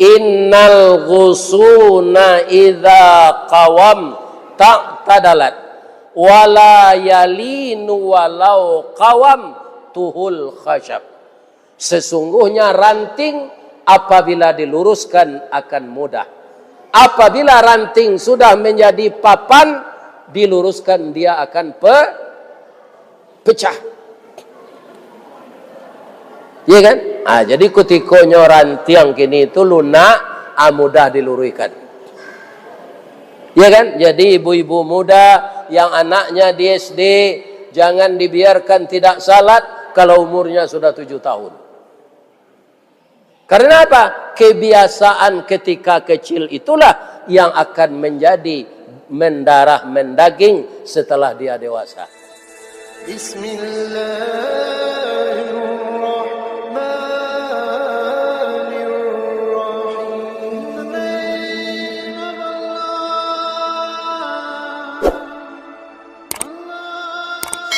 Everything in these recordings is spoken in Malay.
innal ghusuna idza qawam taqtadalat wala yalinu walau qawam tuhul khashab. Sesungguhnya ranting apabila diluruskan akan mudah. Apabila ranting sudah menjadi papan, diluruskan dia akan pecah. Iya kan? Jadi kutikonyo ranting kini itu lunak, mudah diluruskan. Iya kan? Jadi ibu-ibu muda yang anaknya di SD, jangan dibiarkan tidak salat kalau umurnya sudah 7 tahun. Karena apa? Kebiasaan ketika kecil itulah yang akan menjadi mendarah mendaging setelah dia dewasa.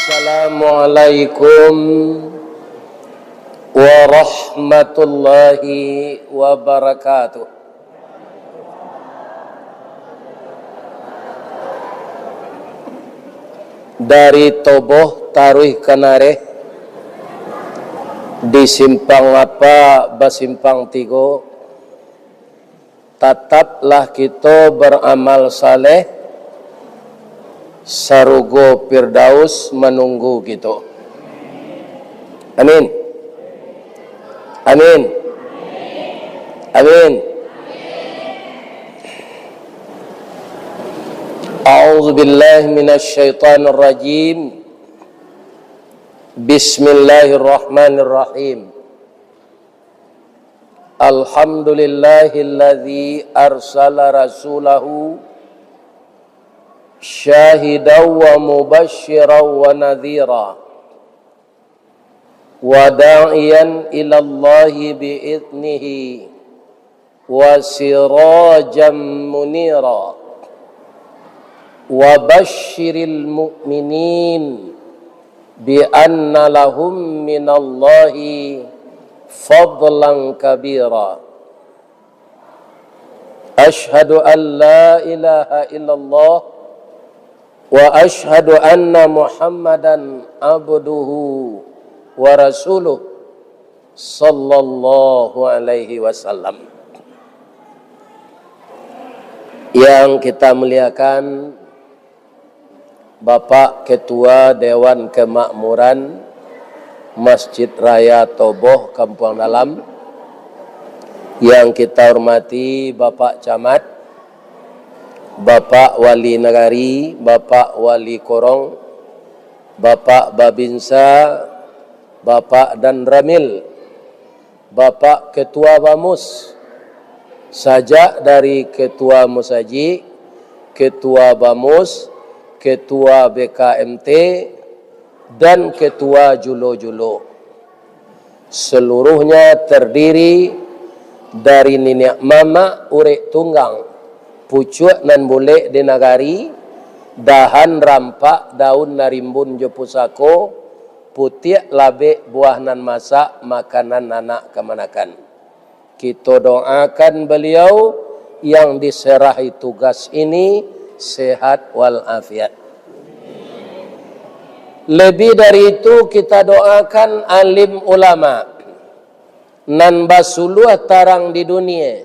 Assalamualaikum warahmatullahi wabarakatuh. Dari Toboh Taruih Kanare di simpang apa basimpang 3, tataplah kita beramal saleh sarugo Firdaus menunggu kita. Amin. Amin. Amin. A'udzu billahi minasy syaithanir rajim. Bismillahirrahmanirrahim. Alhamdulillahilladzi arsala rasulahu syahidan wa mubasysyiran wa nadhira wa da'iyan ila Allahi bi'idnihi wa sirajan munira wa basyiril mu'minin bi anna lahum minallahi fadlan kabira. Ashhadu an la ilaha illallah wa ashhadu anna Muhammadan abduhu wa rasuluh sallallahu alaihi wasallam. Yang kita muliakan Bapak Ketua Dewan Kemakmuran Masjid Raya Toboh Kampung Dalam, yang kita hormati Bapak Camat, Bapak Wali Nagari, Bapak Wali Korong, Bapak Babinsa, Bapak Dan Ramil, Bapak Ketua Bamus, sajak dari Ketua Musaji, Ketua Bamus, Ketua BKMT, dan Ketua Julo-Julo. Seluruhnya terdiri dari nenek mama urek tunggang, pucuk nan boleh di nagari, dahan rampak daun narimbun jepusako, putih labek buah nan masak makanan anak kemanakan. Kita doakan beliau yang diserahi tugas ini sehat walafiat. Lebih dari itu kita doakan alim ulama nan basuluh tarang di dunia,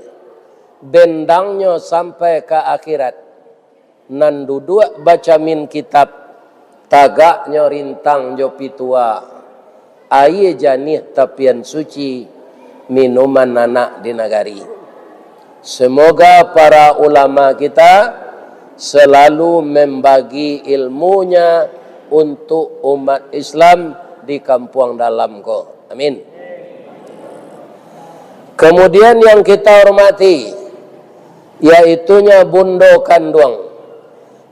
bendangnya sampai ke akhirat, nan duduk baca min kitab, tagaknya rintang jopi tua, aye janih tapian suci, minuman anak di nagari. Semoga para ulama kita selalu membagi ilmunya untuk umat Islam di Kampung Dalam ko. Amin. Kemudian yang kita hormati, yaitunya Bundo Kanduang,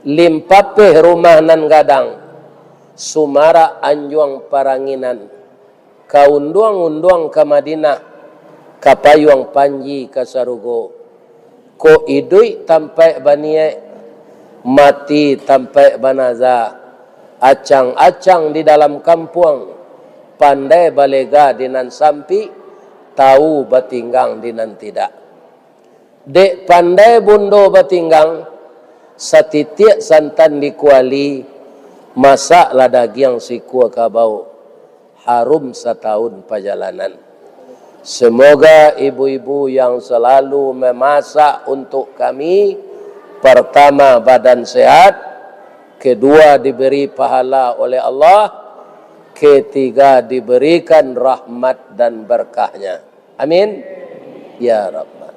Limpapeh Rumah Nan Gadang, Sumara Anjuang Paranginan, Kaunduang-unduang ke Madinah, Kapayuang Panji ke Sarugo, Ko idui tampai baniye, mati tampai banaza, acang-acang di dalam kampung, pandai balega dinan sampi, tahu batinggang dinan tidak. dek pandai bundo batinggang, satitiak santan dikuali, masaklah daging sikua kabau, harum setahun perjalanan. Semoga ibu-ibu yang selalu memasak untuk kami, pertama badan sehat, kedua diberi pahala oleh Allah, ketiga diberikan rahmat dan berkahnya. Amin. Ya Rabbal.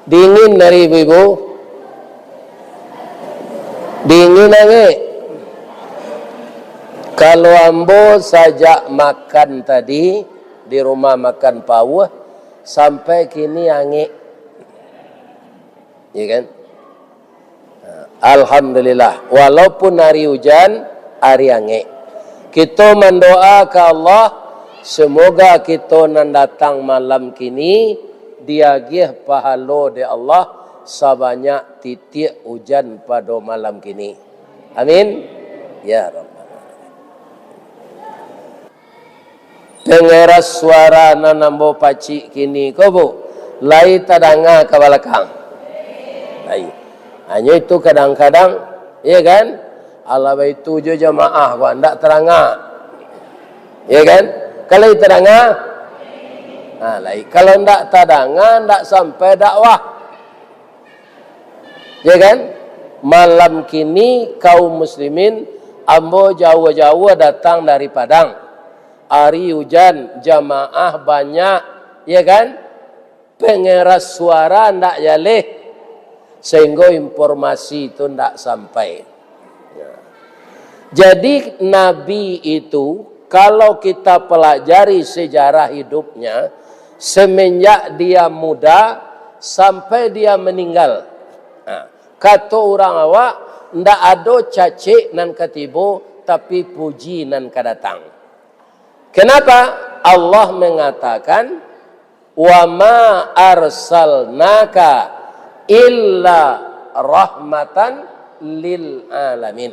Dingin dari ibu-ibu, dingin lagi. Kalau ambo sajak makan tadi di rumah makan Pawah sampai kini angin, ya kan? Alhamdulillah. Walaupun hari hujan, hari angin, kita mendoa ke Allah, semoga kita nan datang malam kini diagih pahala di Allah sebanyak titik hujan pada malam kini. Amin. Ya Rabb. Dengeras suara nanambo pacik kini ko bu, lai tadanga ke belakang. Lai. Hanya itu kadang-kadang, ya kan? Allah itu je jamaah ko ndak teranga. Ya kan? Kalau teranga, lai. Kalau ndak tadanga, ndak sampai dakwah. Ya kan? Malam kini kaum muslimin ambo jauh-jauh datang dari Padang. Hari hujan, jamaah banyak, ya kan? Pengeras suara ndak yaleh, sehingga informasi itu ndak sampai. Ya. Jadi Nabi itu, kalau kita pelajari sejarah hidupnya, semenjak dia muda sampai dia meninggal. Nah, kata orang awak, ndak ada cacik nan katibo, tapi puji nan kadatang. Kenapa? Allah mengatakan, wa ma arsalnaka illa rahmatan lil alamin.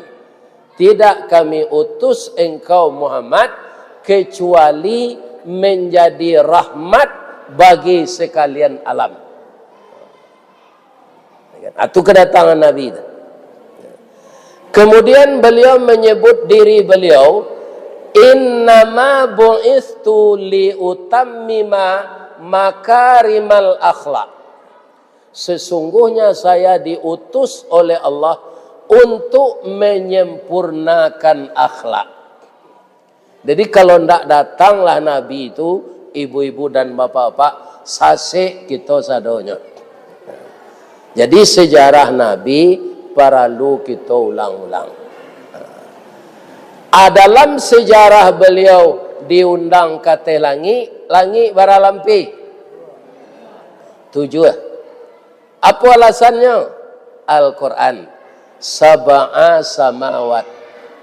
Tidak kami utus engkau Muhammad kecuali menjadi rahmat bagi sekalian alam. Itu kedatangan Nabi. Kemudian beliau menyebut diri beliau, innama bu'istu liutammima makarimal akhlak. Sesungguhnya saya diutus oleh Allah untuk menyempurnakan akhlak. Jadi kalau ndak datanglah Nabi itu, ibu-ibu dan bapak-bapak, sasik kita sadonya. Jadi sejarah Nabi perlu kita ulang-ulang. Dalam sejarah beliau diundang ke langit, langit baralampi 7. Apa alasannya? Al-Quran, sab'a samawat,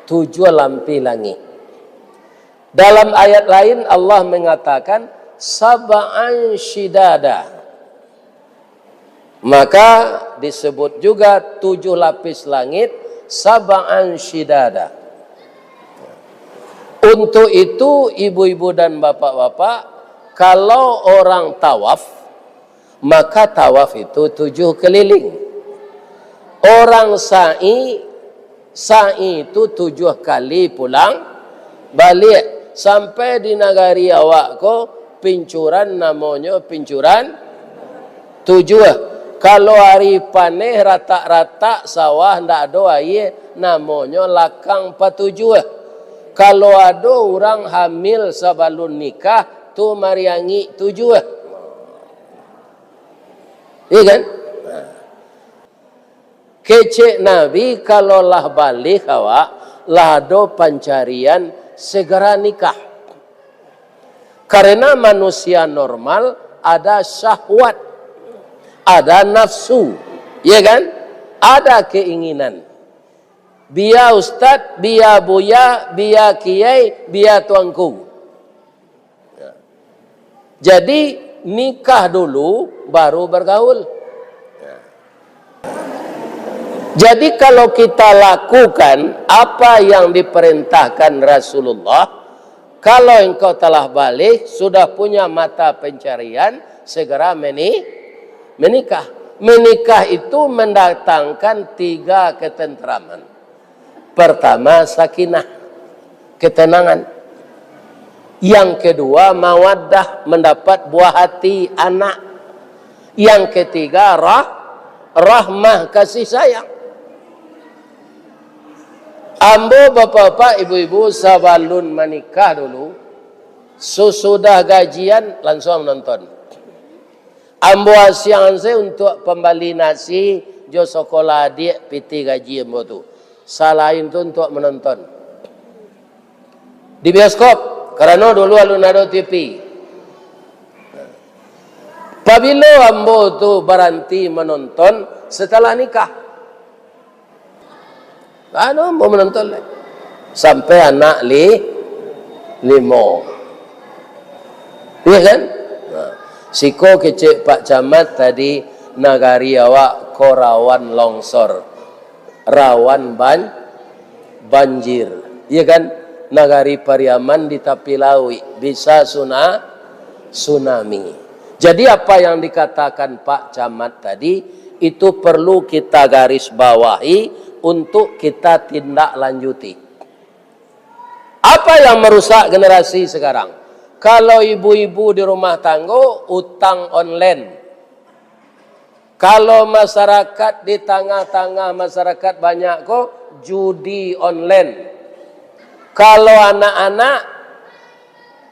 7 lampi langit. Dalam ayat lain Allah mengatakan sab'an shidada. Maka disebut juga 7 lapis langit, sab'an shidada. Untuk itu ibu-ibu dan bapak-bapak, kalau orang tawaf, maka tawaf itu 7 keliling. Orang sa'i itu 7 kali pulang balik. Sampai di negari awak ko, pincuran namanya pincuran 7. Kalau hari paneh rata-rata sawah ndak ada air, namanya lakang 47. Kalau ada orang hamil sebelum nikah, tu mariangi 7. Iya kan? Kecek Nabi kalau lah balik awak, lah ada pencarian segera nikah. Karena manusia normal ada syahwat, ada nafsu, iya kan? Ada keinginan. Biar ustaz, biar buya, biar kiai, biar tuanku. Jadi nikah dulu baru bergaul. Jadi kalau kita lakukan apa yang diperintahkan Rasulullah, Kalau engkau telah balik, sudah punya mata pencarian, segera menikah. Menikah itu mendatangkan 3 ketenteraman. Pertama, sakinah, ketenangan. Yang kedua, mawaddah, mendapat buah hati anak. Yang ketiga, rahmah, kasih sayang. Ambo bapak-bapak, ibu-ibu, sabalun menikah dulu, sesudah gajian langsung menonton. Ambo asiang saya untuk pembali nasi, jo sekolah adik, piti gaji ambo tu. Salahin tu untuk menonton. Di bioskop, karena dulu alun ada TV. Apabila ambo tu berhenti menonton setelah nikah. Ambo menonton lagi. Sampai anak 5. Iya kan? Siko kecik Pak Camat tadi, nagari awak ko rawan longsor, rawan banjir. Iya kan? Nagari Pariaman di Tapi Lawi bisa tsunami. Jadi apa yang dikatakan Pak Camat tadi itu perlu kita garis bawahi untuk kita tindak lanjuti. Apa yang merusak generasi sekarang? Kalau ibu-ibu di rumah tangga, utang online. Kalau masyarakat di tengah-tengah masyarakat banyak kok, judi online. Kalau anak-anak,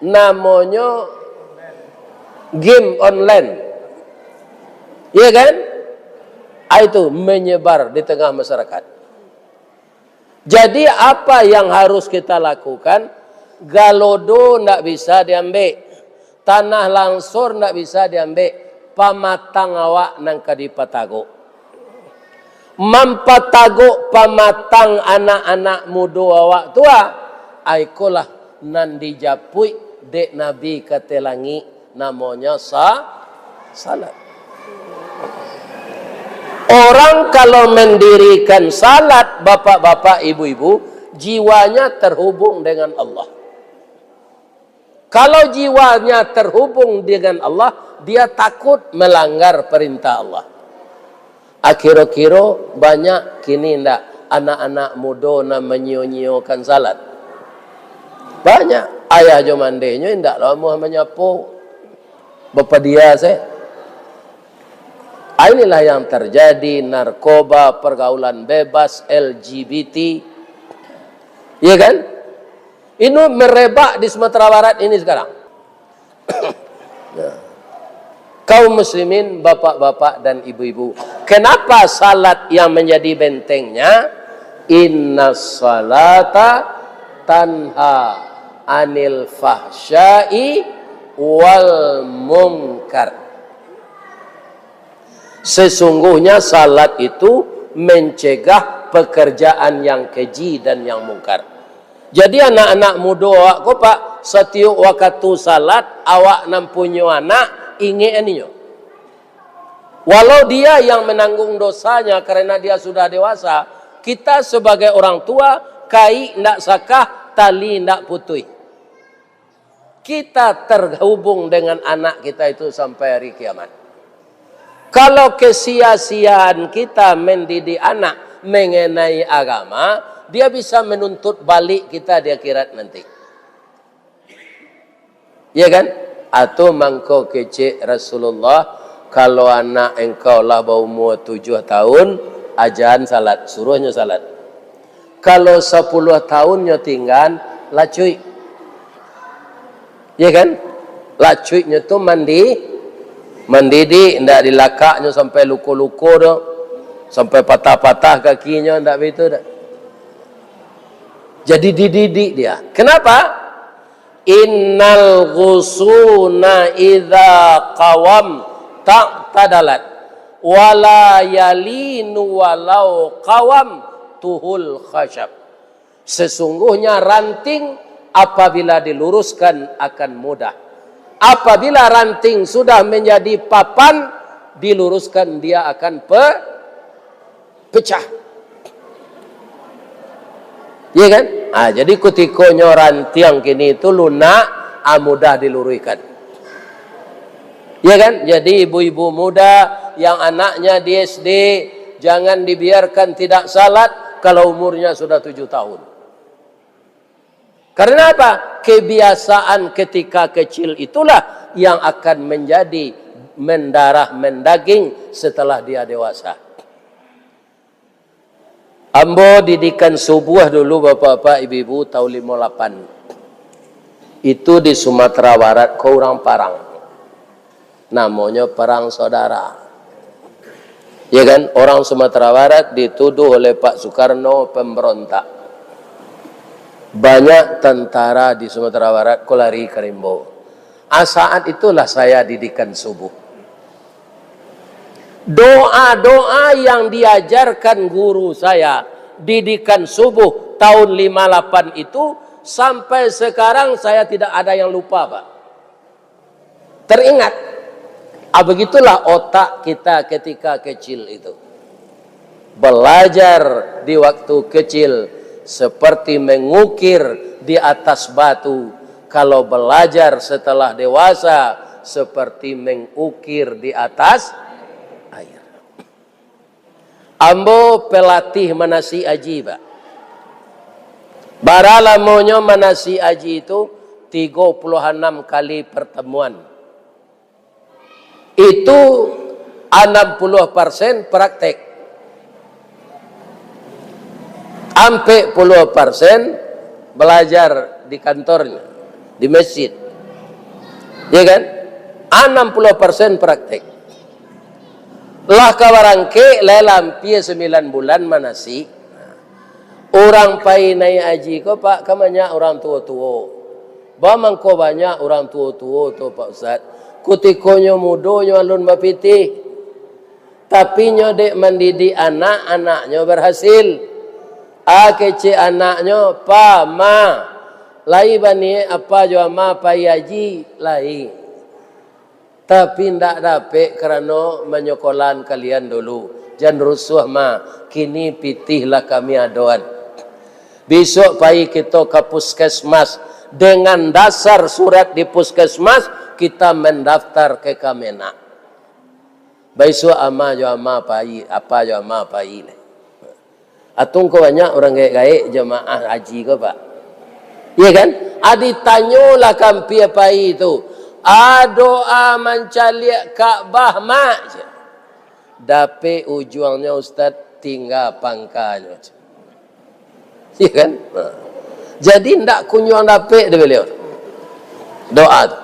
namanya game online. Iya kan? Itu menyebar di tengah masyarakat. Jadi apa yang harus kita lakukan? Galodo tidak bisa diambil. Tanah langsor tidak bisa diambil. Pamatang awak nang kadi patago. Mampatago pamatang anak-anak muda awak tua. Aikolah nan dijapui dek Nabi katelangi namanya salat. Orang kalau mendirikan salat, bapak-bapak, ibu-ibu, jiwanya terhubung dengan Allah. Kalau jiwanya terhubung dengan Allah, dia takut melanggar perintah Allah. Akhir-akhir banyak kini ndak anak-anak muda na menyio-nyiokan salat. Banyak ayah jo mandenya ndak lama menyapu. Bapak dia saya. Inilah yang terjadi, narkoba, pergaulan bebas, LGBT. Iya kan? Ini merebak di Sumatera Barat ini sekarang. Kaum muslimin, bapak-bapak dan ibu-ibu. Kenapa salat yang menjadi bentengnya? Inna salata tanha anil fahsyai wal munkar. Sesungguhnya salat itu mencegah pekerjaan yang keji dan yang mungkar. Jadi anak-anak muda awak ko Pak, setiap waktu salat awak nampunyo anak inginnya. Walau dia yang menanggung dosanya karena dia sudah dewasa, kita sebagai orang tua kai ndak sakah tali ndak putui. Kita terhubung dengan anak kita itu sampai hari kiamat. Kalau kesia-siaan kita mendidik anak mengenai agama, dia bisa menuntut balik kita di akhirat nanti. Ya kan? Atau mangko kecik Rasulullah, kalau anak engkau lah berumur 7 tahun, ajaran salat, suruhnya salat. Kalau 10 tahunnya tinggal, lacuy. Ya kan? Lacuinya tu mendidih, tidak dilakaknya sampai luko-luko dah, sampai patah-patah kakinya, tidak begitu dah. Jadi dididik dia. Kenapa? Innal ghusuna idza qawam taqtadalat wala yalinu walau qawam tuhul khashab. Sesungguhnya ranting apabila diluruskan akan mudah. Apabila ranting sudah menjadi papan, diluruskan dia akan pecah. Iya kan? Jadi ketika nyoran tiang kini itu lunak, mudah diluruskan. Iya kan? Jadi ibu-ibu muda yang anaknya di SD, jangan dibiarkan tidak salat kalau umurnya sudah 7 tahun. Karena apa? Kebiasaan ketika kecil itulah yang akan menjadi mendarah mendaging setelah dia dewasa. Ambo didikan subuh dulu bapak-bapak ibu-ibu tahun 58. Itu di Sumatera Barat, ke orang Parang. Namanya Perang Saudara. Ya kan? Orang Sumatera Barat dituduh oleh Pak Soekarno pemberontak. Banyak tentara di Sumatera Barat lari ke Rimbo. Saat itulah saya didikan subuh. Doa-doa yang diajarkan guru saya didikan subuh tahun 58 itu sampai sekarang saya tidak ada yang lupa, Pak. Teringat. Begitulah otak kita ketika kecil itu. Belajar di waktu kecil seperti mengukir di atas batu. Kalau belajar setelah dewasa seperti mengukir di atas air. Ambo pelatih manasi aji, Pak. Baralamonyo manasi aji itu 36 kali pertemuan. Itu 60% praktek. Sampai 10% belajar di kantornya, di masjid. Ya kan? 60% praktek. Lah kawarangke lelam pia 9 bulan manasi. Orang pai naik aji ko Pak, kamanya orang tua-tua. Bamang ko banyak orang tua-tua tu Pak Ustaz. Kutikonyo mudonyo alun mapiti. Tapi nyo dek mendidik anak-anaknya berhasil. Kece anaknya pa ma. Lai bani apa jo ma pai aji lai. Tapi ndak dapat kerana menyokolan kalian dulu. Jangan rusuh ma. Kini pitihlah kami adoan. Besok pai kita ke puskesmas. Dengan dasar surat di puskesmas, kita mendaftar ke Kemenak. Besok ama jo ama pai, apa jo ama pai. Atung ko banyak orang gaik-gaik jemaah haji ke Pak. Iya kan? Adi tanyolah kampi apa itu. Doa mencaliak Ka'bah mak. Dapat ujungnya Ustaz tinggal pangkalnya. Iya kan? Jadi ndak kunjung dapat dia beliau. Doa tu.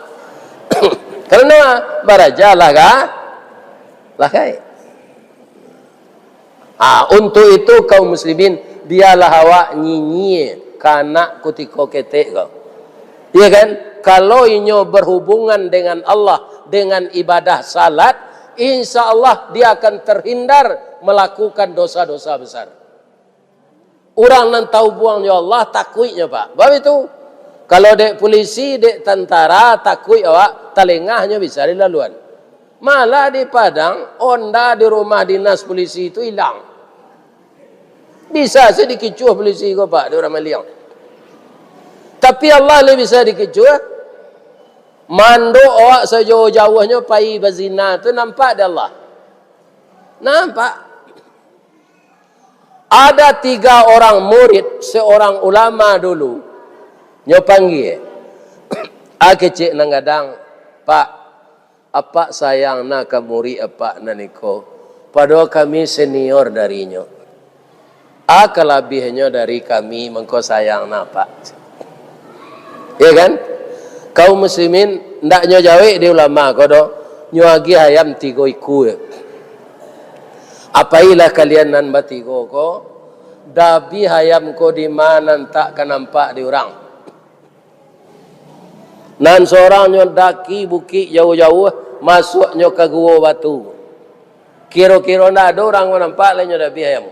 Karena barajalah kah? Lah kai. Untuk itu kaum muslimin biarlah awak nyinyi kanak kutiko ketek kau. Iya kan? Kalau inyo berhubungan dengan Allah dengan ibadah salat, insya Allah dia akan terhindar melakukan dosa-dosa besar. Orang nan tahu buangnya Allah takutnya Pak. Sebab itu kalau dek polisi, dek tentara takut awak telengahnya bisa dilaluan. Malah di Padang, onda di rumah dinas polisi itu hilang. Bisa sedikit cuah polisi kau Pak, di orang Maliang. Tapi Allah lebih bisa dikecuah. Mando awak sejauh-jauhnya pai bazina tu nampak dia Allah. Nampak. Ada 3 orang murid seorang ulama dulu. Nyo panggil. Kecik nang gadang, Pak, apa sayang nak ke murid apa naniko. Padahal kami senior darinya. Kelebihnya dari kami mengko sayang napa. Ya kan? Kaum muslimin ndaknya jawe di ulama kodo nyuagi ayam 3 iku. Apailah kalian nan batigo ko dabi ayam ko di mana tak kan nampak di orang. Nan seorang nyo daki bukit jauh-jauh masuknya ke gua batu. Kira-kira ndak ada orang nampak lainnya dabi ayam.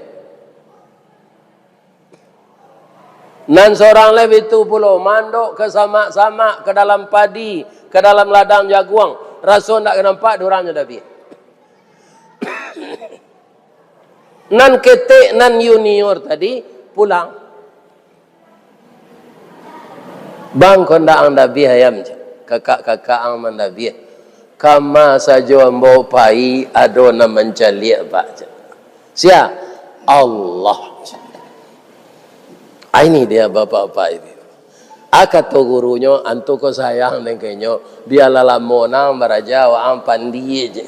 Nan seorang lebih itu pula mandok ke sama-sama ke dalam padi, ke dalam ladang jaguang. Rasul tak nampak durangnya Nabi. Nan ketik nan junior tadi pulang. Bang konda ang nabi hayam kakak-kakak ang mandabi. Kama sajo ambo pai ado na mencali pak. Sia Allah. Ini dia bapak-bapak ini. Akato gurunya antu ko sayang dengkenyo biala lamona maraja wa ang pandiye je.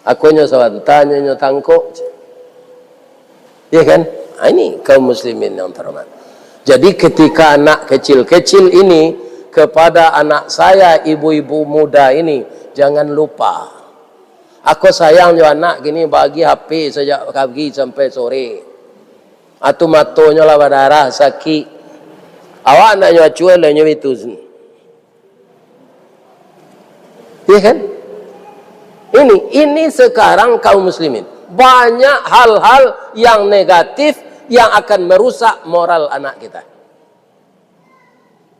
Aku nyo sawantanya nyo tangko. Ya kan? Ini kaum muslimin yang terhormat. Jadi ketika anak kecil-kecil ini kepada anak saya, ibu-ibu muda ini, jangan lupa. Aku sayang jo anak gini bagi HP sejak pagi sampai sore. Atau matonya lah berdarah sakit. Awak anaknya cuel nyo itu. Iya kan? Ini sekarang kaum muslimin. Banyak hal-hal yang negatif yang akan merusak moral anak kita.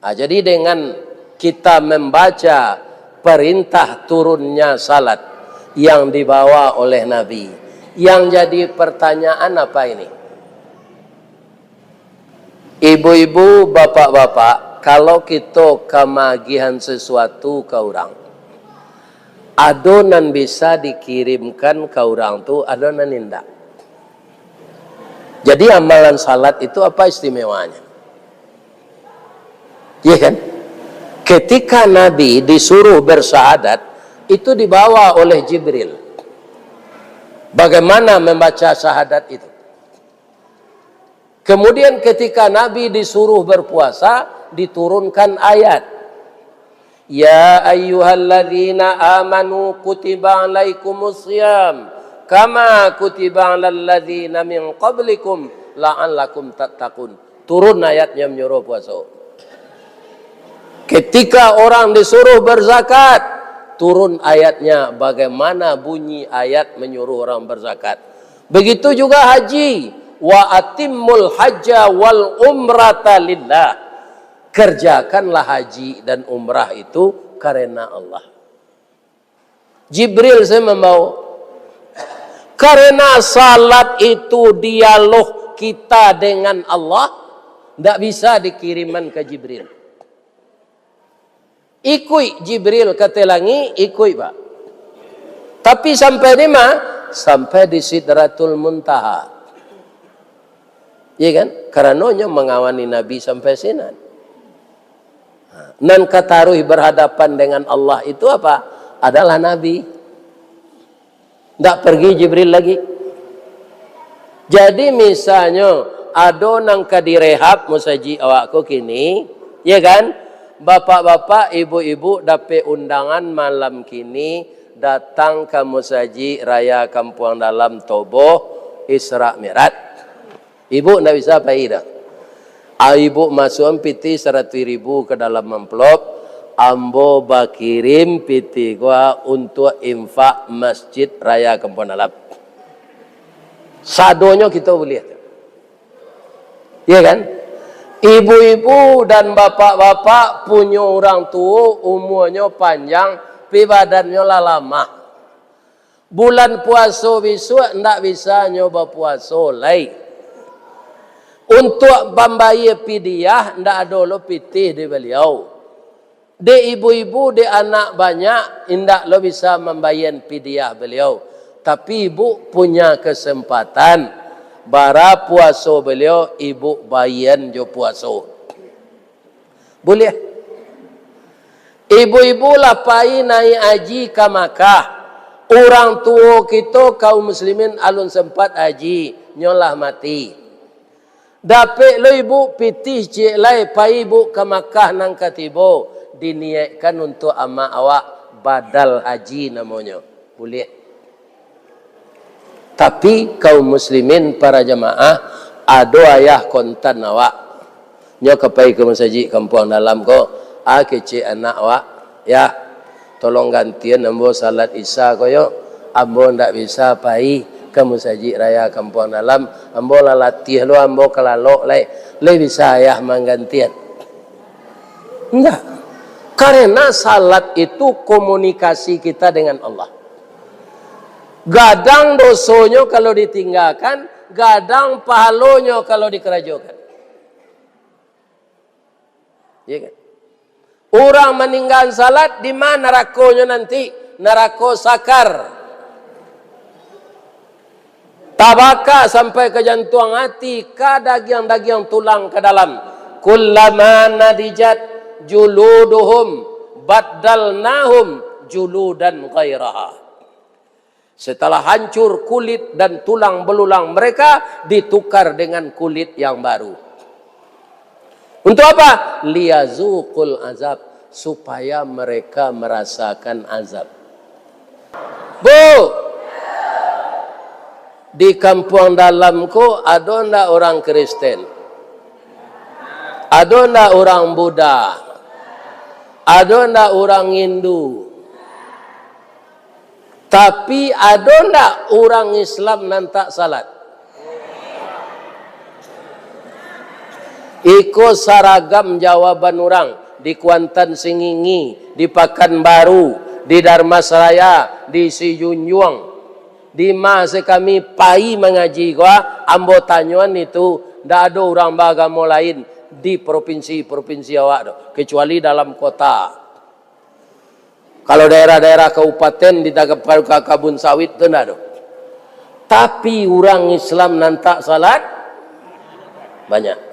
Nah, jadi dengan kita membaca perintah turunnya salat yang dibawa oleh Nabi, yang jadi pertanyaan apa ini? Ibu-ibu, bapak-bapak, kalau kita kemagihan sesuatu ke orang, adonan bisa dikirimkan ke orang tu, adonan indah. Jadi amalan salat itu apa istimewanya? Iya kan? Ketika Nabi disuruh bersyahadat, itu dibawa oleh Jibril. Bagaimana membaca syahadat itu? Kemudian ketika Nabi disuruh berpuasa, diturunkan ayat. Ya ayyuhalladzina amanu kutiba alaikumus syiyam kama kutiba alal ladzina min qablikum la'allakum tattaqun. Turun ayatnya menyuruh puasa. Ketika orang disuruh berzakat, turun ayatnya bagaimana bunyi ayat menyuruh orang berzakat. Begitu juga haji. Wa atimmul hajja wal umrata lillah. Kerjakanlah haji dan umrah itu karena Allah. Jibril saya membawa. Karena salat itu dialog kita dengan Allah, tidak bisa dikirimkan ke Jibril. Ikui Jibril ketelangi, ikui pak. Tapi sampai di mana? Sampai di Sidratul Muntaha. Iya kan? Karenanya mengawani Nabi sampai sini. Nan kataruh berhadapan dengan Allah itu apa? Adalah Nabi. Tidak pergi Jibril lagi. Jadi misalnya ada nang kadirehab musaji awakku kini, ya kan? Bapak-bapak, ibu-ibu dapat undangan malam kini datang ke musaji Raya Kampung Dalam Tobo Isra Mi'raj. Ibu tidak bisa pergi dah. Ibu masuk piti 100.000 ke dalam amplop. Ambo bakirim piti gua untuk infak Masjid Raya Kampung Dalam. Sadonya kita boleh. Iya kan? Ibu-ibu dan bapak-bapak punya orang tua umurnya panjang, badannya lah lama. Bulan puasa besok tidak bisa nyoba puasa lain. Untuk membayar pidiah, tidak ada lo pitih di beliau. Di ibu-ibu, di anak banyak, tidak lo bisa membayar pidiah beliau. Tapi ibu punya kesempatan. Bara puasa beliau, ibu bayar jo puasa. Boleh. Ibu-ibu lapai naik haji ke Makkah. Orang tua kita kaum muslimin alun sempat haji, nyolah mati. Dapat lo ibu pitih cik lai pai ibu ke Makkah nang katibo diniatkan untuk ama awak badal haji namanya. Boleh. Tapi kaum muslimin para jamaah ada ayah kontan awak. Nyo kepai ke masjid Kampung Dalam ko kecik anak awak ya tolong gantian ambo salat isya koyo ambo ndak bisa pai ke Masjid Raya Kampung Dalam, ambo lah latih lo, ambo kelalok le bisa ayah menggantian. Enggak. Karena salat itu komunikasi kita dengan Allah. Gadang dosonya kalau ditinggalkan, gadang pahalonya kalau dikerajokan. Ya kan? Orang meninggal salat di mana nerakonya nanti? Neraka sakar. Tabaka sampai ke jantung hati, ke daging-daging tulang ke dalam. Kullama nadijat juluduhum baddalnahum juludan ghairaha. Setelah hancur kulit dan tulang belulang mereka, ditukar dengan kulit yang baru. Untuk apa? Liyazuqul azab, supaya mereka merasakan azab. Bu, di kampung dalamku ada ndak orang Kristen? Ada ndak orang Buddha? Ada ndak orang Hindu? Tapi ada ndak orang Islam nan tak salat? Ikut seragam jawaban orang di Kuantan Singingi, di Pekanbaru, di Dharmasraya, di Sijunjung, di masa kami pai mengaji gua, ambo tanyuan itu ndak ada orang beragama lain di provinsi-provinsi awak do, kecuali dalam kota. Kalau daerah-daerah kabupaten di Kabun Sawit itu ndak ada. Tapi orang Islam nan tak salat banyak.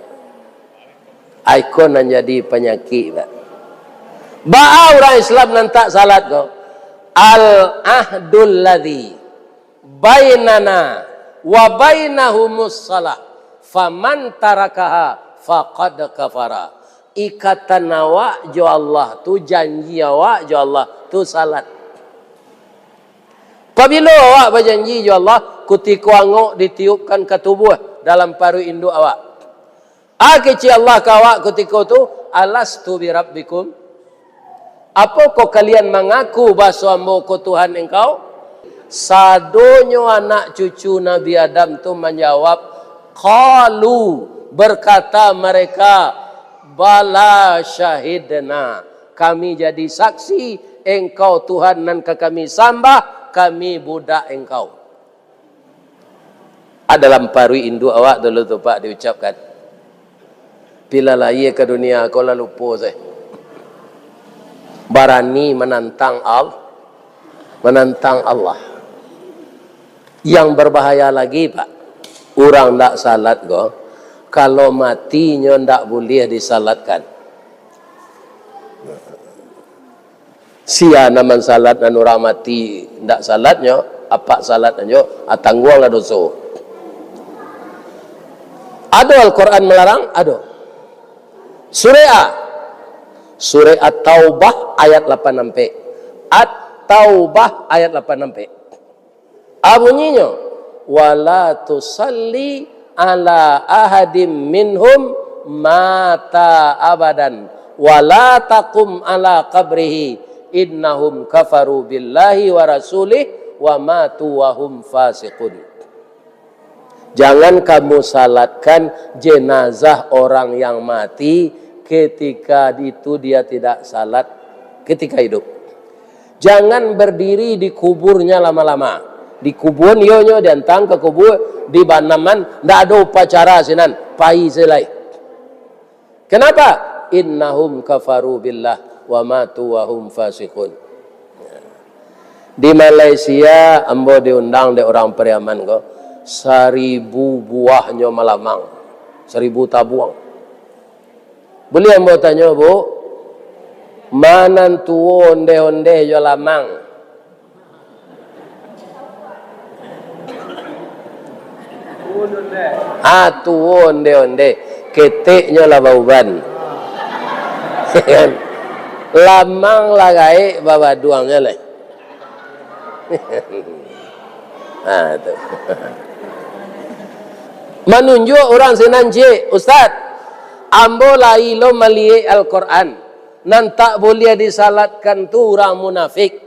Ikon yang jadi penyakit. Ba'a orang Islam nan tak salat kau. Al-ahdul ladhi bainana wa bainahumus salah faman tarakaha faqad kafara. Ikatan awak jo Allah tu, janji awak jo Allah tu salat. Apabila awak berjanji jo Allah, ketika angok ditiupkan ke tubuh dalam paru induk awak. Kecil Allah kawak ketika tu, alastu bi rabbikum. Apa kau kalian mengaku bahasa ambo ko Tuhan engkau? Sadonyo anak cucu Nabi Adam tu menjawab, qalu, berkata mereka, bala syahidna, kami jadi saksi engkau Tuhan nan kami sambah, kami budak engkau. Dalam paru induk awak dulu tu Pak diucapkan. Bila lahir ke dunia kau lalu lupa saya. Berani menantang Allah. Yang berbahaya lagi Pak, orang tak salat kau, kalau matinya tak boleh disalatkan. Sia naman salat dan orang mati tak salatnya, apa salatnya, tangguhlah dosa. Ada Al-Quran melarang? Ada. Surah At-Taubah ayat 8 At-Taubah ayat 8 bunyinya, wala tusalli ala ahadim minhum mata abadan wala taqum ala qabrihi innahum kafaru billahi wa rasulih wa matu wa hum fasiqun. Jangan kamu salatkan jenazah orang yang mati ketika itu dia tidak salat ketika hidup. Jangan berdiri di kuburnya lama-lama. Di kubur nyonya diantang ke kubur di Banaman, ndak ada upacara sinan, pai selai. Kenapa? Innahum kafaru billah wa matu wa hum fasiqun. Di Malaysia ambo diundang de orang Periaman ko. 1000 buahnya malamang, 1000 tabuang. Boleh ambo tanya bu, mana tuo onde-onde jo lamang? Tuo onde-onde, keteknya lah bauban. Lamang lagai bawa duangnya lah. Tu. Menunjuk orang senanje, Ustaz, ambo lai lo maliye Al-Quran, nan tak boleh disalatkan tu orang munafik.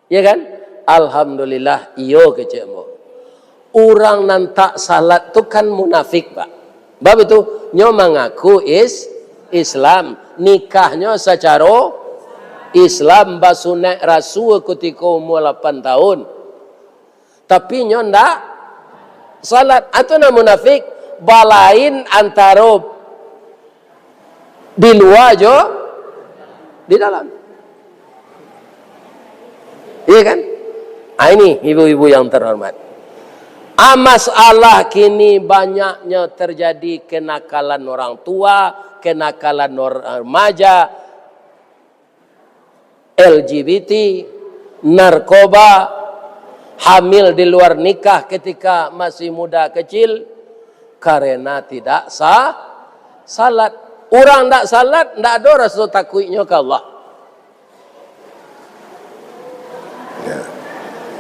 Ya kan? Alhamdulillah, iyo kecik ambo. Orang nan tak salat tu kan munafik, Pak. Bab itu, nyo mengaku Islam, nikahnya secara Islam, basunek rasul ketika umur 8 tahun. Tapi nyo ndak salat, atau na munafik. Balain antara Di luar jo, di dalam. Iya kan? Ini ibu-ibu yang terhormat. Masalah kini banyaknya terjadi kenakalan orang tua, kenakalan orang remaja, LGBT, narkoba, hamil di luar nikah ketika masih muda kecil karena tidak salat. Orang tidak salat, tidak ada rasa takutnya ke Allah.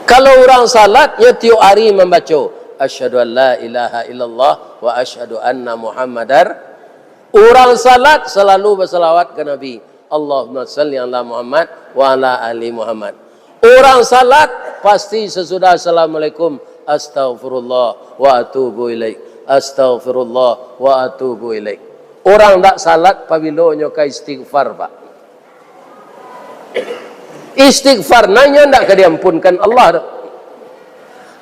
Kalau orang salat, ya tiap hari membaca asyhadu an la ilaha illallah wa asyhadu anna muhammadar. Orang salat selalu berselawat ke Nabi. Allahumma salli ala Muhammad wa ala ali Muhammad. Orang salat pasti sesudah assalamualaikum astaghfirullah wa atubu ilaik. Astaghfirullah wa atubu ilaik. Orang tak salat apabila nyokai istighfar, Pak. Istighfar nanya tidak diampunkan Allah.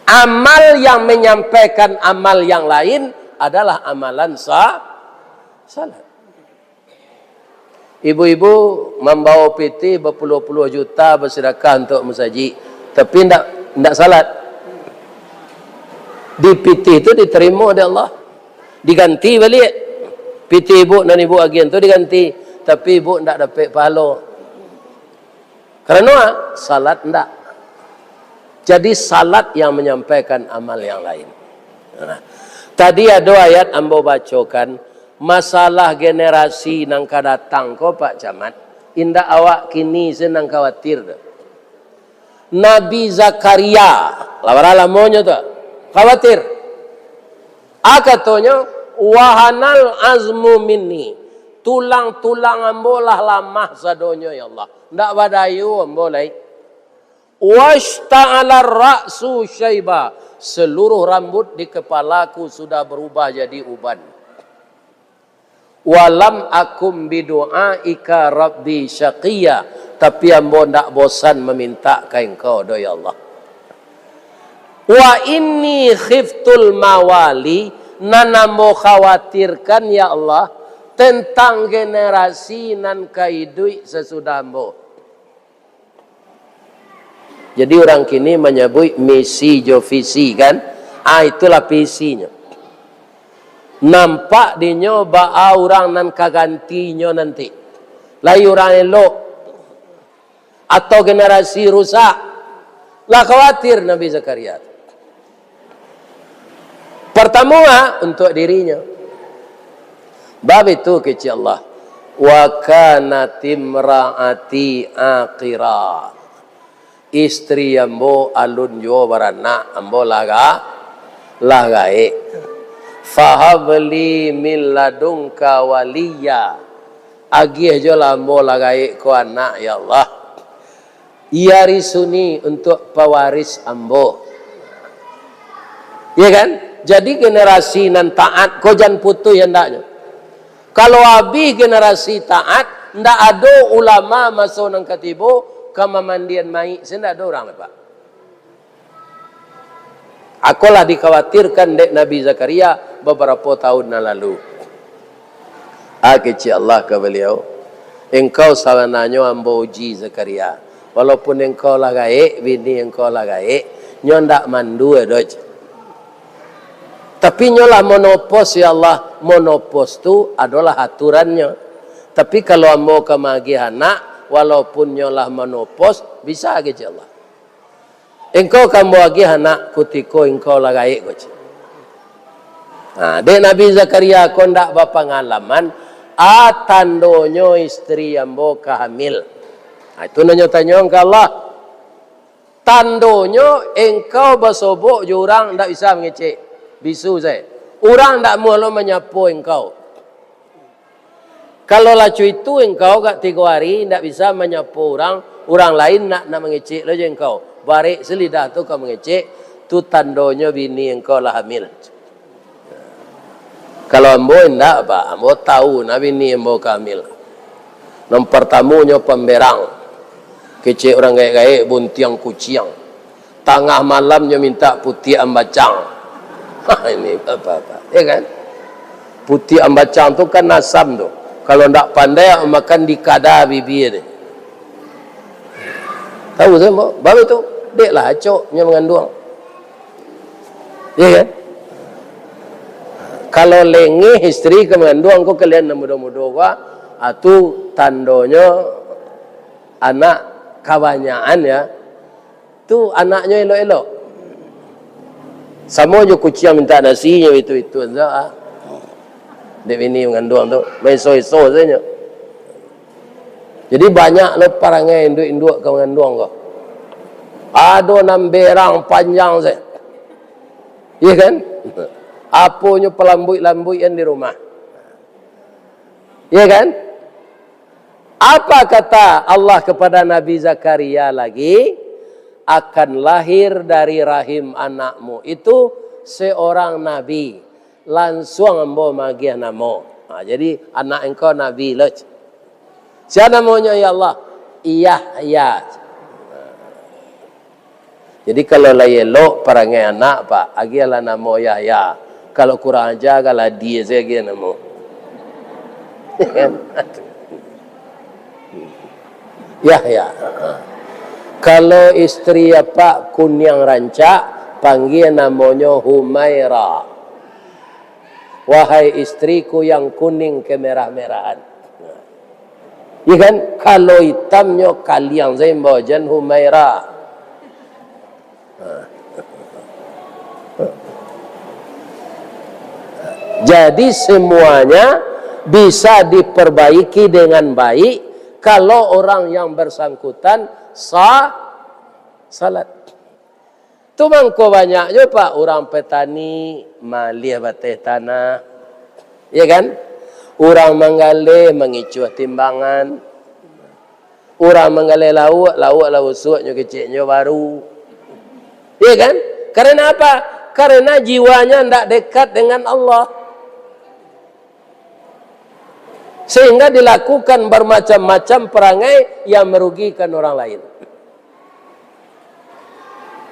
Amal yang menyampaikan amal yang lain adalah amalan salat. Ibu-ibu membawa PT berpuluh-puluh juta bersedekah untuk masjid, tapi tidak salat. Di PT itu diterima oleh Allah, diganti balik. PT ibu dan ibu agen itu diganti, tapi ibu tidak dapat pahala. Karena salat tidak. Jadi salat yang menyampaikan amal yang lain. Nah, tadi ada ayat ambo bacakan masalah generasi nang kadatang ko Pak Camat. Indah awak kini senang khawatir. Nabi Zakaria, lawara-lamonyo tu khawatir. Katanya wahanal azmu minni. Tulang-tulang ambo lah lamah sadonyo ya Allah. Ndak badayu ambo lai. Washta'ala ra'su syaiba. Seluruh rambut di kepalaku sudah berubah jadi uban. Walam akum bidu'aika rabbi syaqiyya. Tapi ambo ndak bosan meminta ke engkau do ya Allah. Wa inni khiftul mawali. Nanambo khawatirkan ya Allah tentang generasi nan kaidui sesudah ambo. Jadi orang kini menyebut misi jo visi kan? Itulah visinya. Nampak dinyo ba orang nan kagantinyo nanti. Lai orang elok atau generasi rusak. Lah khawatir Nabi Zakaria. Pertama untuk dirinya. Bab itu kecil Allah. Wa kanat imraati aqira. Istri ambo alun jo barana ambo lagae. Fahabli min ladunka waliya. Agih jo ambo lagae ko anak ya Allah. Yarisuni untuk pewaris ambo. Ya kan? Jadi generasi nan taat ko jan putu yang ndaknya. Kalau habis generasi taat, ndak ada ulama masuk nang katibo kama mandian mai, sendak ada orang Pak. Akulah dikhawatirkan dek Nabi Zakaria beberapa tahun yang lalu. Kecil Allah ke beliau, engkau sawananya ambo uji Zakaria. Walaupun engkau lah gaek, bini engkau lah gaek, nyondak mandu doj. Tapi nyolah monopos ya Allah, monopos tu adalah aturannya. Tapi kalau ambo kemagi anak, walaupun nyolah monopos, bisa aja Allah. Engkau kamu lagi anak kutiko engkau lagai goci. Nah, dek Nabi Zakaria kondak berpengalaman, tandonyo istri ambo kehamil. Nah, itu nanya tanya ke Allah. Tandonyo engkau bersobok jurang ndak bisa mengecek. Bisu saya. Orang tak mahu menyapu engkau. Kalau lacu itu engkau kat 3 hari tak bisa menyapu orang lain nak mengecek saja engkau. Barik selidah tu kau mengecek, tu tandanya bini engkau lah hamil. Kalau ambo tidak apa, ambo tahu nak bini ambo hamil. Nombor pertamanya pemberang. Kecek orang gaya-gaya buntiang kuciang. Tengah malamnya minta putih ambacang. Ini apa-apa, ya kan? Putih ambacang tu kan nasam tu. Kalau ndak pandai makan di kada bibi ni. Tahu saya baru tu dek lah acoknya mengandung. Ya kan? Kalau lengeh istri ke mengandung kau kalian muda-muda gua atu tandonya anak kabanyakan ya. Tu anaknya elok-elok. Sama je kucing minta nasinya itu ah. Dek bini mengandung tu main so-so saja. Jadi banyak lo parangai induk-induk ke mengandung kau. Ada namberang panjang saya. Iya kan? Apunya pelambui-lambuian di rumah. Iya kan? Apa kata Allah kepada Nabi Zakaria lagi? Akan lahir dari rahim anakmu itu seorang nabi. Langsung ambo magiah namo. Jadi anak engkau nabi lah. Siapa namanya ya Allah? Yahya. Jadi kalau lah elok parangai anak pak, agilah namo Yahya. Kalau kurang aja kalau dia saya agilah namo. Yahya. Kalau istri apa kunyang rancak, panggil namanya Humaira. Wahai istriku yang kuning kemerah-merahan. Ya kan? Kalau hitamnya kalian saya bawajan Humaira. Jadi semuanya bisa diperbaiki dengan baik kalau orang yang bersangkutan salat. Tu mangko banyaknya pak orang petani malih bateh tanah, ya kan? Orang menggalih mengicuh timbangan, orang menggalih lauk suaknya kecilnya baru, ya kan? Karena apa? Karena jiwanya tidak dekat dengan Allah, sehingga dilakukan bermacam-macam perangai yang merugikan orang lain.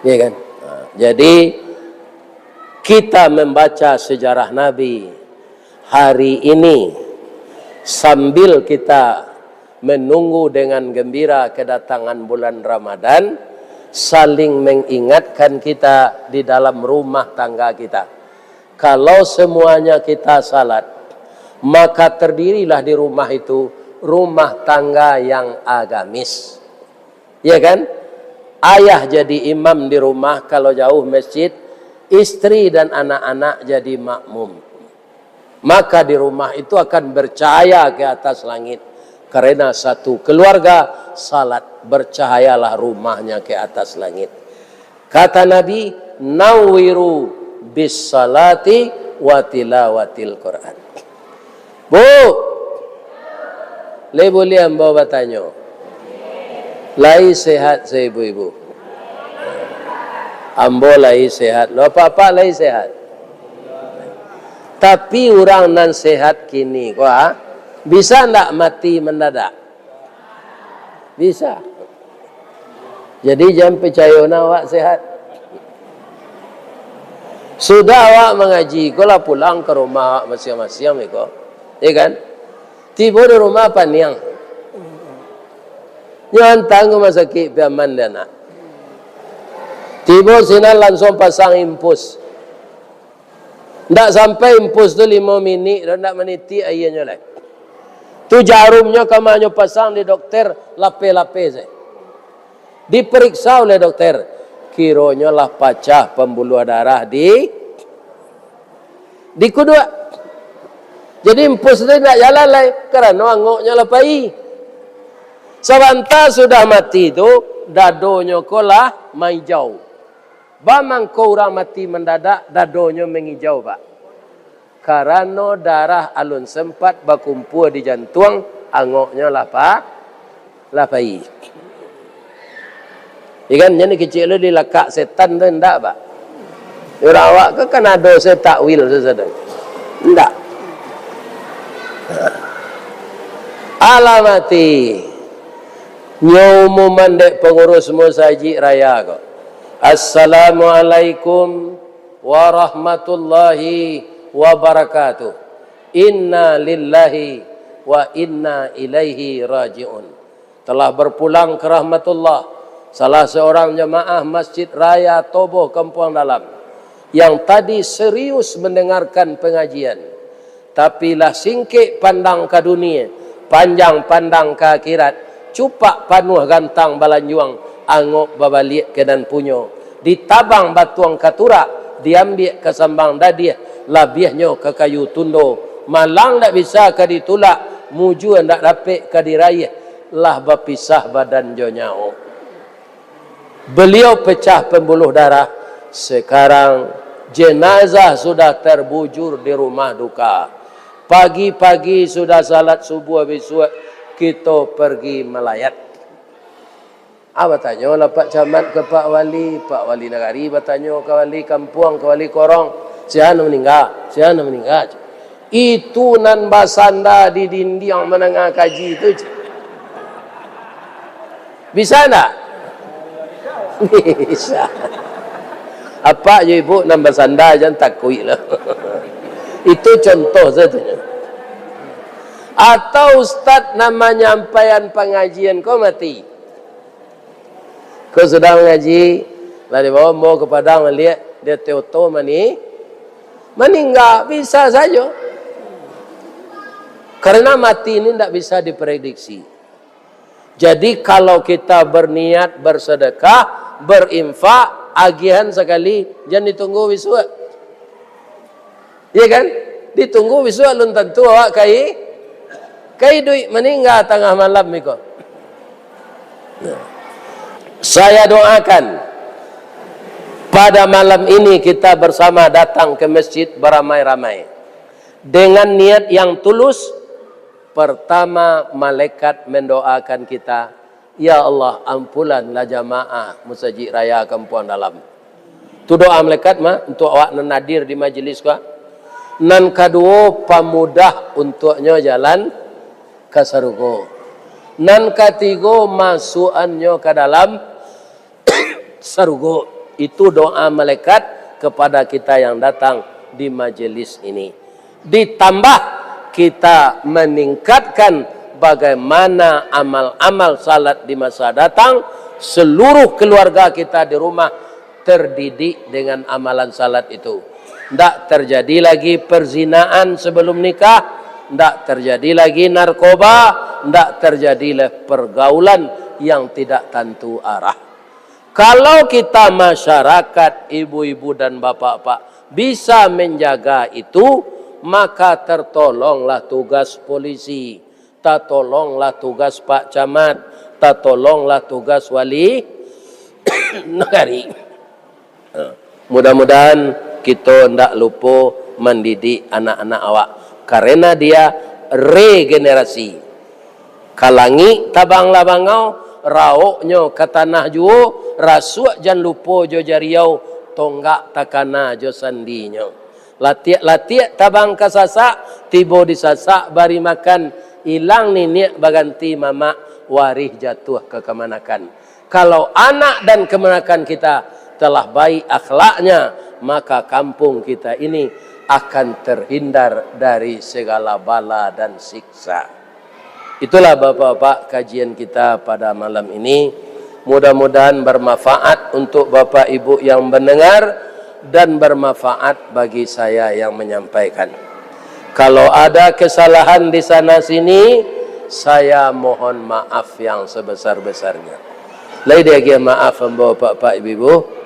Ya kan? Jadi kita membaca sejarah Nabi hari ini sambil kita menunggu dengan gembira kedatangan bulan Ramadan, saling mengingatkan kita di dalam rumah tangga kita. Kalau semuanya kita salat, maka terdirilah di rumah itu rumah tangga yang agamis. Ya kan? Ayah jadi imam di rumah kalau jauh masjid, istri dan anak-anak jadi makmum. Maka di rumah itu akan bercahaya ke atas langit. Karena satu keluarga salat, bercahayalah rumahnya ke atas langit. Kata Nabi, nawwiru bis salati wa tilawatil Quran. Bu, le boleh ambo bertanya. Lai sehat saya ibu-ibu. Ambo lai sehat. Lo apa-apa lai sehat. Tapi orang nan sehat kini kok bisa ndak mati mendadak? Bisa. Jadi jangan percaya awak sehat. Sudah awak mengaji, kalau pulang ke rumah masing-masing kok. Ya kan? Tiba di rumah paniang. Jangan tanggung masakit piaman dia nak. Tiba sini langsung pasang impus. Tak sampai impus tu 5 minit, dah nak meniti ayahnya lagi. Tu jarumnya kamarnya pasang di dokter lape-lape saya. Diperiksa oleh dokter, kiranya lah pecah pembuluh darah di kedua. Jadi impus tu tak jalan lagi kerana angoknya lapai. Sabanta sudah mati tu, dadonya kolah menghijau. Bamang kau orang mati mendadak, dadonya menghijau pak. Karena darah alun sempat berkumpul di jantung, angoknya lapai. Ikan jadi kecil lu dilakak setan tu enggak pak. Orang awak ke kan ada saya takwil sesuatu. Enggak. Alamati. Nyomu mandek pengurus musaji raya kok. Assalamualaikum warahmatullahi wabarakatuh. Inna lillahi wa inna ilaihi raji'un. Telah berpulang ke rahmatullah salah seorang jemaah Masjid Raya Toboh Kampung Dalam yang tadi serius mendengarkan pengajian, tapi lah singkik pandang ke dunia, panjang pandang ke akhirat, cupak panuh gantang balanjuang, angok babalik ke dan punyo, ditabang batuang katurak, diambil ke sambang dadiah, labiahnya ke kayu tundo, malang tak bisa ke ditulak, muju ndak dapat ke dirayah, lah berpisah badan jo nyao. Beliau pecah pembuluh darah. Sekarang jenazah sudah terbujur di rumah duka. Pagi-pagi sudah salat subuh habis kita pergi melayat. Bertanya lah Pak Camat ke Pak Wali Negari bertanya ke Wali Kampung, ke Wali Korong, siapa meninggal, siapa meninggal. Itu nan basanda di dinding menengah kaji itu. Bisa tak? Bisa. Apa je ibu nan basanda jangan takui lah. Itu contoh saja. Atau ustaz nama nyampaian pengajian kau mati. Kau sedang mengaji, lalu bawa mau ke padang melihat dia teoto meninggal, bisa saja. Karena mati ini tidak bisa diprediksi. Jadi kalau kita berniat bersedekah, berinfak, agihan sekali, jangan ditunggu wiswa. Iya kan? Ditunggu wiswa belum tentu awak kai duit meninggal tengah malam miko. Saya doakan pada malam ini kita bersama datang ke masjid beramai-ramai dengan niat yang tulus. Pertama, malaikat mendoakan kita, ya Allah ampunlah jamaah Masjid Raya Kampung Dalam. Itu doa malaikat mah untuk awak nadir di majlis ka. Nan kedua, pamudah untuknya jalan ke surga. Nan ketiga, masukannya ke dalam surga. Itu doa malaikat kepada kita yang datang di majlis ini. Ditambah kita meningkatkan bagaimana amal-amal salat di masa datang. Seluruh keluarga kita di rumah terdidik dengan amalan salat itu. Tidak terjadi lagi perzinaan sebelum nikah, tidak terjadi lagi narkoba, tidak terjadi pergaulan yang tidak tentu arah. Kalau kita masyarakat, ibu-ibu dan bapak-bapak bisa menjaga itu, maka tertolonglah tugas polisi, tertolonglah tugas Pak Camat, tertolonglah tugas Wali Negari. Mudah-mudahan kita tidak lupa mendidik anak-anak awak, karena dia regenerasi. Kalangi tabang labangau, rauknya ke tanah juo, rasuak jangan lupa jo jariau, tonggak takana jo sandinya. Latiak tabang kasasak, tibo disasak bari makan, hilang niniak baganti mama, warih jatuh ke kemanakan. Kalau anak dan kemanakan kita telah baik akhlaknya, maka kampung kita ini akan terhindar dari segala bala dan siksa. Itulah bapak-bapak kajian kita pada malam ini. Mudah-mudahan bermanfaat untuk bapak ibu yang mendengar dan bermanfaat bagi saya yang menyampaikan. Kalau ada kesalahan di sana sini, saya mohon maaf yang sebesar-besarnya. Lai dia maaf membawa bapak ibu.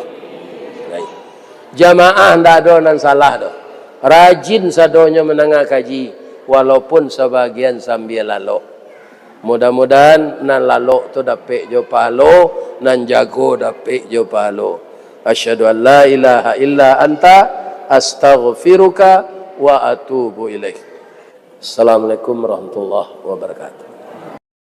Jamaah ndak ada nan salah do. Rajin sadonya menengah kaji walaupun sebagian sambil lalok. Mudah-mudahan nan lalok tu dapat jo pahalo, nan jago dapat jo pahalo. Asyhadu an la ilaha illa anta astaghfiruka wa atubu ilaik. Assalamualaikum warahmatullahi wabarakatuh.